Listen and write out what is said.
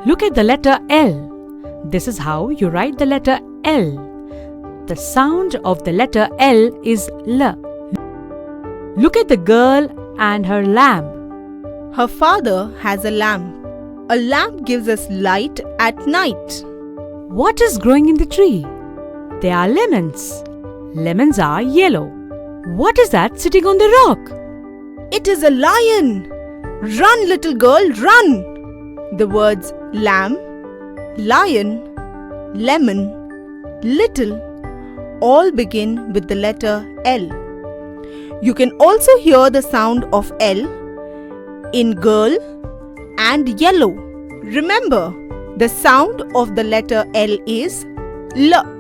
Look at the letter L. This is how you write the letter L. The sound of the letter L is L. Look at the girl and her lamp. Her father has a lamp. A lamp gives us light at night. What is growing in the tree? They are lemons. Lemons are yellow. What is that sitting on the rock? It is a lion. Run, little girl, run. The words lamb, lion, lemon, little all begin with the letter L. You can also hear the sound of L in girl and yellow. Remember, the sound of the letter L is L.